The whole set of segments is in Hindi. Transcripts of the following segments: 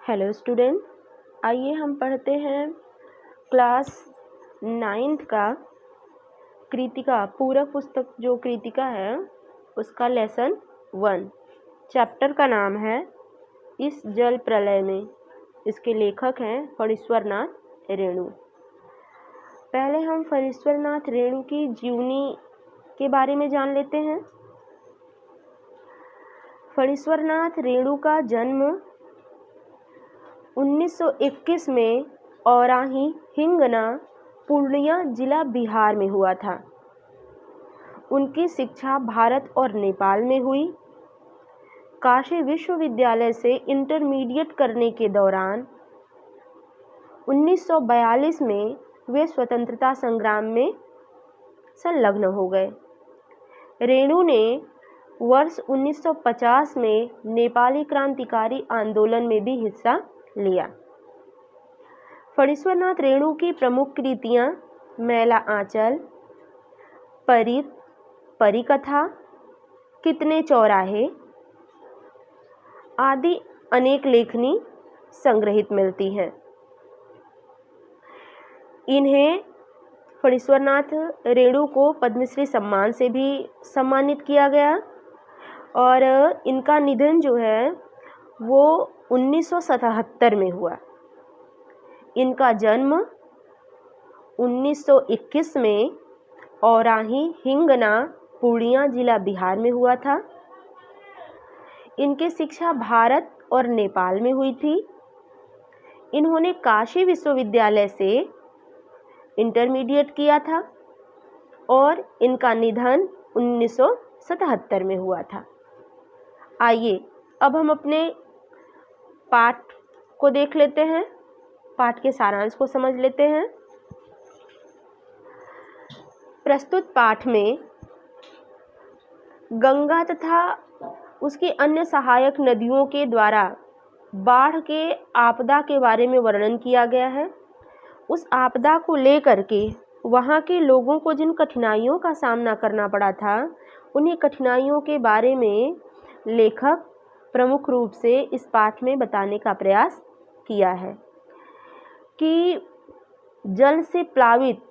हेलो स्टूडेंट, आइए हम पढ़ते हैं क्लास 9th का कृतिका पूरक पुस्तक। जो कृतिका है उसका लेसन 1 चैप्टर का नाम है इस जल प्रलय में। इसके लेखक हैं फणीश्वरनाथ रेणु। पहले हम फणीश्वरनाथ रेणु की जीवनी के बारे में जान लेते हैं। फणीश्वरनाथ रेणु का जन्म 1921 में औराही हिंगना पूर्णिया जिला बिहार में हुआ था। उनकी शिक्षा भारत और नेपाल में हुई। काशी विश्वविद्यालय से इंटरमीडिएट करने के दौरान 1942 में वे स्वतंत्रता संग्राम में संलग्न हो गए। रेणु ने वर्ष 1950 में नेपाली क्रांतिकारी आंदोलन में भी हिस्सा लिया। फणीश्वरनाथ रेणु की प्रमुख कृतियां मैला आंचल, परित, परिकथा, कितने चौराहे आदि अनेक लेखनी संग्रहित मिलती हैं। इन्हें फणीश्वरनाथ रेणु को पद्मश्री सम्मान से भी सम्मानित किया गया और इनका निधन जो है वो 1977 में हुआ। इनका जन्म 1921 में औराही हिंगना पूर्णिया जिला बिहार में हुआ था। इनकी शिक्षा भारत और नेपाल में हुई थी। इन्होंने काशी विश्वविद्यालय से इंटरमीडिएट किया था और इनका निधन 1977 में हुआ था। आइए अब हम अपने पाठ को देख लेते हैं, पाठ के सारांश को समझ लेते हैं। प्रस्तुत पाठ में गंगा तथा उसकी अन्य सहायक नदियों के द्वारा बाढ़ के आपदा के बारे में वर्णन किया गया है। उस आपदा को लेकर के वहाँ के लोगों को जिन कठिनाइयों का सामना करना पड़ा था, उन्हीं कठिनाइयों के बारे में लेखक प्रमुख रूप से इस पाठ में बताने का प्रयास किया है कि जल से प्लावित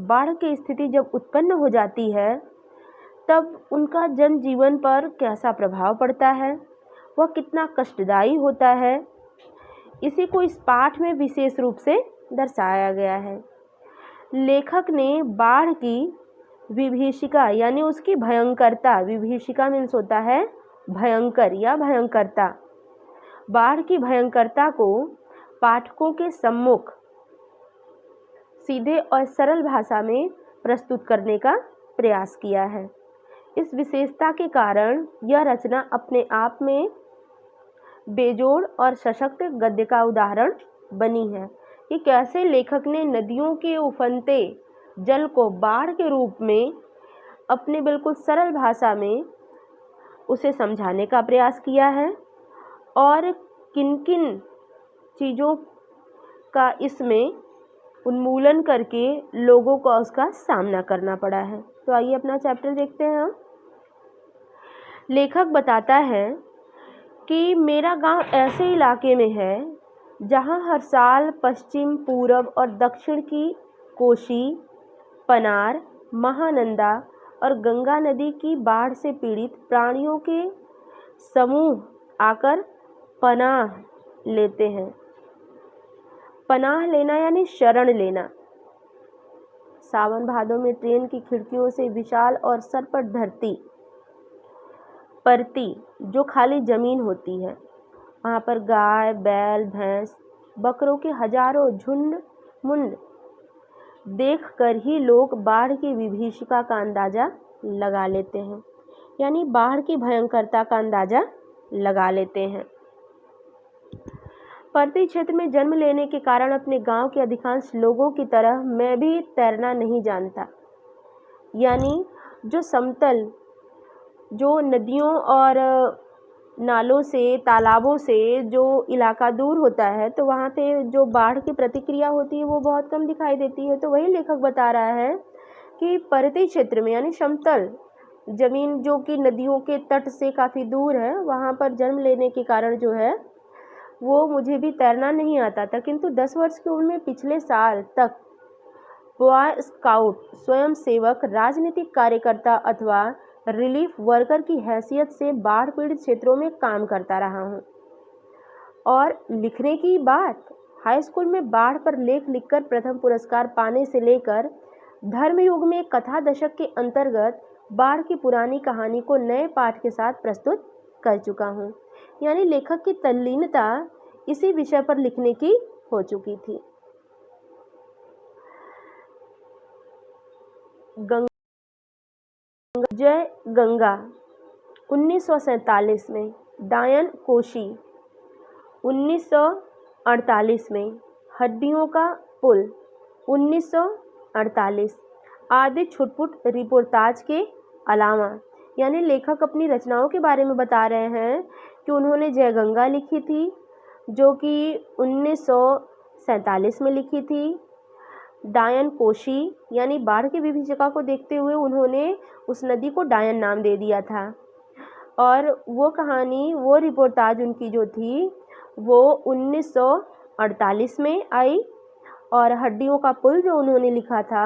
बाढ़ की स्थिति जब उत्पन्न हो जाती है तब उनका जनजीवन पर कैसा प्रभाव पड़ता है, वह कितना कष्टदायी होता है, इसी को इस पाठ में विशेष रूप से दर्शाया गया है। लेखक ने बाढ़ की विभीषिका यानी उसकी भयंकरता, विभीषिका मीन्स होता है भयंकर या भयंकरता, बाढ़ की भयंकरता को पाठकों के सम्मुख सीधे और सरल भाषा में प्रस्तुत करने का प्रयास किया है। इस विशेषता के कारण यह रचना अपने आप में बेजोड़ और सशक्त गद्य का उदाहरण बनी है कि कैसे लेखक ने नदियों के उफनते जल को बाढ़ के रूप में अपने बिल्कुल सरल भाषा में उसे समझाने का प्रयास किया है और किन किन चीज़ों का इसमें उन्मूलन करके लोगों को उसका सामना करना पड़ा है। तो आइए अपना चैप्टर देखते हैं हम। लेखक बताता है कि मेरा गांव ऐसे इलाके में है जहां हर साल पश्चिम, पूरब और दक्षिण की कोसी, पनार, महानंदा और गंगा नदी की बाढ़ से पीड़ित प्राणियों के समूह आकर पनाह लेते हैं। पनाह लेना यानी शरण लेना। सावन भादों में ट्रेन की खिड़कियों से विशाल और सरपट धरती परती जो खाली जमीन होती है, वहाँ पर गाय, बैल, भैंस, बकरों के हजारों झुंड मुंड देख कर ही लोग बाढ़ की विभीषिका का अंदाज़ा लगा लेते हैं, यानी बाढ़ की भयंकरता का अंदाज़ा लगा लेते हैं। पर्ती क्षेत्र में जन्म लेने के कारण अपने गांव के अधिकांश लोगों की तरह मैं भी तैरना नहीं जानता, यानी जो समतल, जो नदियों और नालों से, तालाबों से जो इलाका दूर होता है तो वहाँ पे जो बाढ़ की प्रतिक्रिया होती है वो बहुत कम दिखाई देती है। तो वही लेखक बता रहा है कि पर्वतीय क्षेत्र में यानी समतल जमीन जो कि नदियों के तट से काफ़ी दूर है, वहाँ पर जन्म लेने के कारण जो है वो मुझे भी तैरना नहीं आता था, किंतु 10 वर्ष की उम्र में पिछले साल तक बॉय स्काउट, स्वयंसेवक, राजनीतिक कार्यकर्ता अथवा रिलीफ वर्कर की हैसियत से बाढ़ पीड़ित क्षेत्रों में काम करता रहा हूँ। और लिखने की बात, हाई स्कूल में बाढ़ पर लेख लिखकर प्रथम पुरस्कार पाने से लेकर धर्मयुग में कथा दशक के अंतर्गत बाढ़ की पुरानी कहानी को नए पाठ के साथ प्रस्तुत कर चुका हूँ। यानी लेखक की तल्लीनता इसी विषय पर लिखने की हो चुकी थी। जय गंगा 1947 में, डायन कोशी 1948 में, हड्डियों का पुल 1948 आदि छुटपुट रिपोर्टाज के अलावा, यानी लेखक अपनी रचनाओं के बारे में बता रहे हैं कि उन्होंने जय गंगा लिखी थी जो कि 1947 में लिखी थी। डायन कोशी यानी बाढ़ की विभीषिका को देखते हुए उन्होंने उस नदी को डायन नाम दे दिया था। और वो कहानी, वो रिपोर्टाज उनकी जो थी वो 1948 में आई, और हड्डियों का पुल जो उन्होंने लिखा था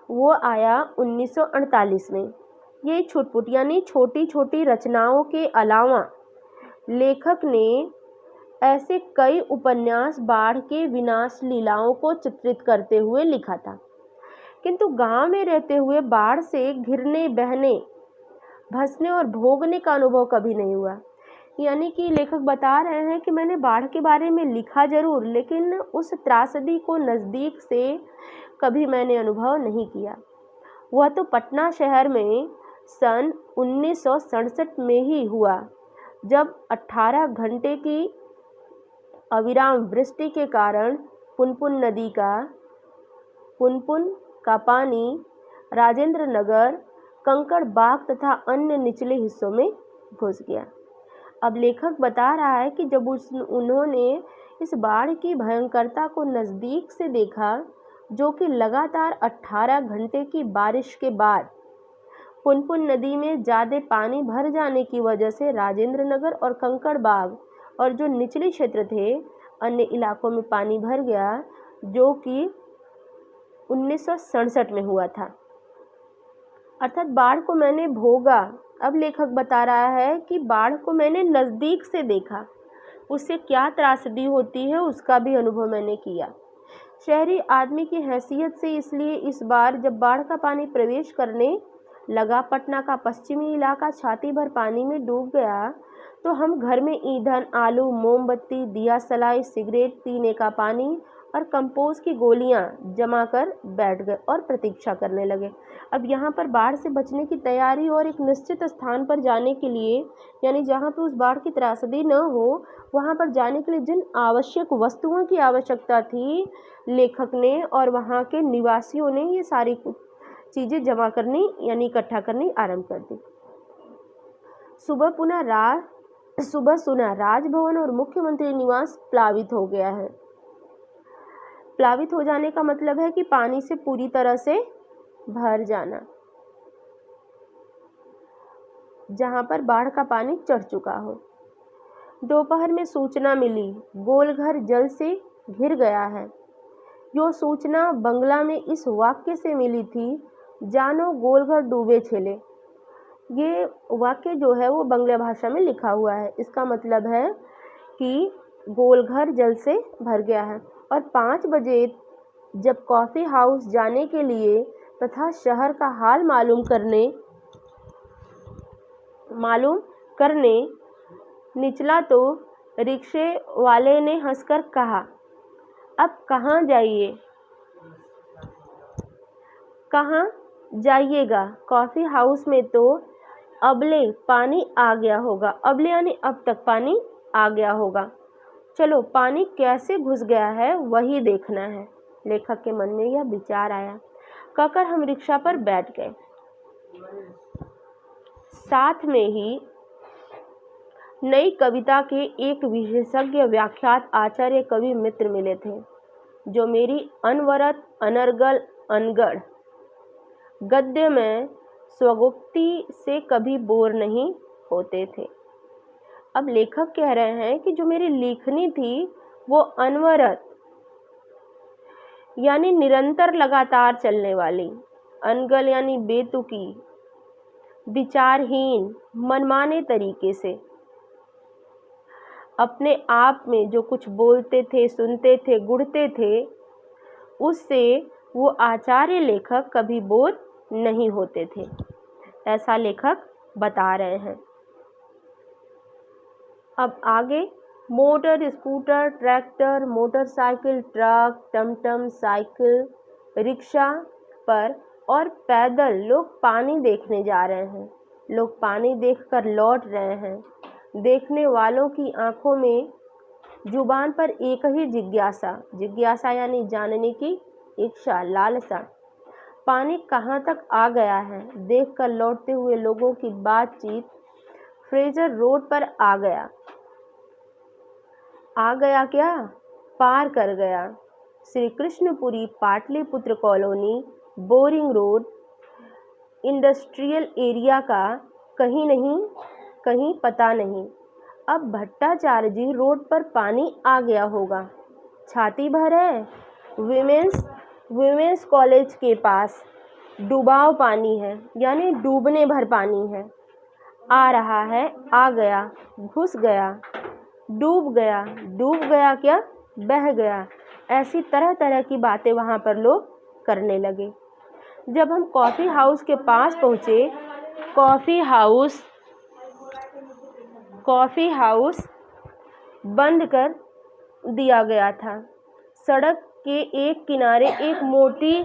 वो आया 1948 में। ये छुटपुट यानी छोटी छोटी रचनाओं के अलावा लेखक ने ऐसे कई उपन्यास बाढ़ के विनाश लीलाओं को चित्रित करते हुए लिखा था, किंतु गांव में रहते हुए बाढ़ से घिरने, बहने, धंसने और भोगने का अनुभव कभी नहीं हुआ। यानी कि लेखक बता रहे हैं कि मैंने बाढ़ के बारे में लिखा जरूर, लेकिन उस त्रासदी को नज़दीक से कभी मैंने अनुभव नहीं किया। वह तो पटना शहर में सन 1967 में ही हुआ, जब 18 घंटे की अविराम वृष्टि के कारण पुनपुन का पानी राजेंद्र नगर, कंकड़ बाग तथा अन्य निचले हिस्सों में घुस गया। अब लेखक बता रहा है कि जब उन्होंने इस बाढ़ की भयंकरता को नज़दीक से देखा, जो कि लगातार 18 घंटे की बारिश के बाद पुनपुन नदी में ज़्यादा पानी भर जाने की वजह से राजेंद्र नगर और कंकड़ बाग और जो निचले क्षेत्र थे अन्य इलाकों में पानी भर गया, जो कि 1967 में हुआ था। अर्थात बाढ़ को मैंने भोगा। अब लेखक बता रहा है कि बाढ़ को मैंने नज़दीक से देखा, उससे क्या त्रासदी होती है उसका भी अनुभव मैंने किया। शहरी आदमी की हैसियत से इसलिए इस बार जब बाढ़ का पानी प्रवेश करने लगा, पटना का पश्चिमी इलाका छाती भर पानी में डूब गया, तो हम घर में ईंधन, आलू, मोमबत्ती, दिया सलाई, सिगरेट, पीने का पानी और कंपोज की गोलियां जमा कर बैठ गए और प्रतीक्षा करने लगे। अब यहाँ पर बाढ़ से बचने की तैयारी और एक निश्चित स्थान पर जाने के लिए, यानी जहाँ पर उस बाढ़ की त्रासदी न हो, वहाँ पर जाने के लिए जिन आवश्यक वस्तुओं की आवश्यकता थी, लेखक ने और वहाँ के निवासियों ने ये सारी चीज़ें जमा करनी यानी इकट्ठा करनी आरंभ कर दी। सुबह सुना राजभवन और मुख्यमंत्री निवास प्लावित हो गया है। प्लावित हो जाने का मतलब है कि पानी से पूरी तरह से भर जाना, जहां पर बाढ़ का पानी चढ़ चुका हो। दोपहर में सूचना मिली, गोलघर जल से घिर गया है। यो सूचना बंगला में इस वाक्य से मिली थी, जानो गोलघर डूबे छेले। ये वाक्य जो है वो बंगला भाषा में लिखा हुआ है। इसका मतलब है कि गोलघर जल से भर गया है। और 5 बजे जब कॉफ़ी हाउस जाने के लिए तथा शहर का हाल मालूम करने निचला तो रिक्शे वाले ने हंसकर कहा, अब कहाँ जाइएगा, कॉफ़ी हाउस में तो अबले पानी आ गया होगा। अबले यानी अब तक पानी आ गया होगा। चलो पानी कैसे घुस गया है वही देखना है। लेखक के मन में यह विचार आया। कहकर हम रिक्शा पर बैठ गए। साथ में ही नई कविता के एक विशेषज्ञ व्याख्यात आचार्य कवि मित्र मिले थे, जो मेरी अनवरत, अनर्गल, अनगढ़ गद्य में स्वगोक्ति से कभी बोर नहीं होते थे। अब लेखक कह रहे हैं कि जो मेरी लेखनी थी वो अनवरत यानी निरंतर लगातार चलने वाली, अनगल यानी बेतुकी, विचारहीन, मनमाने तरीके से अपने आप में जो कुछ बोलते थे, सुनते थे, गुढ़ते थे, उससे वो आचार्य लेखक कभी बोर नहीं होते थे, ऐसा लेखक बता रहे हैं। अब आगे motor, scooter, tractor, motorcycle, truck, टमटम, साइकिल, रिक्शा पर और पैदल लोग पानी देखने जा रहे हैं। लोग पानी देखकर लौट रहे हैं। देखने वालों की आंखों में, जुबान पर एक ही जिज्ञासा यानी जानने की इच्छा, लालसा। पानी कहाँ तक आ गया है? देखकर लौटते हुए लोगों की बातचीत फ्रेजर रोड पर आ गया क्या? पार कर गया। Shri Krishnapuri, Pataliputra colony, boring road, industrial area का कहीं नहीं, कहीं पता नहीं। अब भट्टाचार्य जी रोड पर पानी आ गया होगा, छाती भर है। विमेंस कॉलेज के पास डुबाव पानी है, यानी डूबने भर पानी है। आ रहा है, आ गया, घुस गया, डूब गया क्या? बह गया। ऐसी तरह तरह की बातें वहाँ पर लोग करने लगे। जब हम कॉफ़ी हाउस के पास पहुँचे, कॉफ़ी हाउस बंद कर दिया गया था। सड़क के एक किनारे एक मोटी